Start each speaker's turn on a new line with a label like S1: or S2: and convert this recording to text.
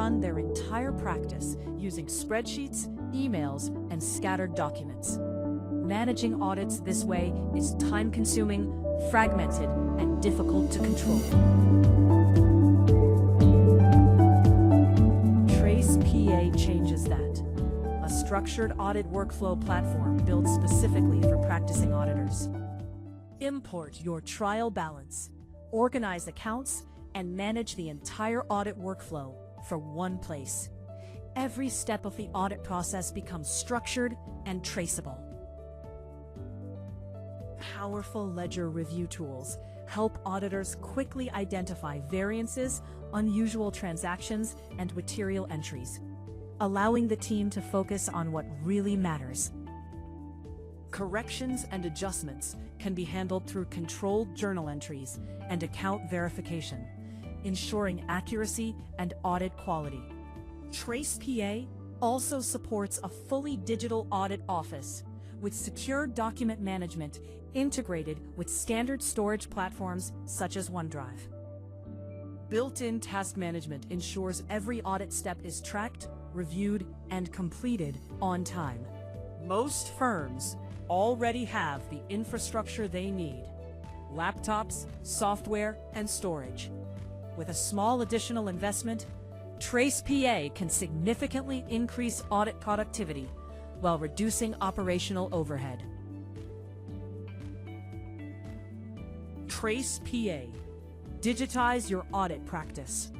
S1: run their entire practice using spreadsheets, emails, and scattered documents. Managing audits this way is time-consuming, fragmented, and difficult to control. TracePA changes that. A structured audit workflow platform built specifically for practicing auditors. Import your trial balance, organize accounts, and manage the entire audit workflow for one place. Every step of the audit process becomes structured and traceable. Powerful ledger review tools help auditors quickly identify variances, unusual transactions, and material entries, allowing the team to focus on what really matters. Corrections and adjustments can be handled through controlled journal entries and account verification, ensuring accuracy and audit quality. TracePA also supports a fully digital audit office with secure document management integrated with standard storage platforms such as OneDrive. Built-in task management ensures every audit step is tracked, reviewed, and completed on time. Most firms already have the infrastructure they need: laptops, software, and storage. With a small additional investment, TracePA can significantly increase audit productivity while reducing operational overhead. TracePA. Digitize your audit practice.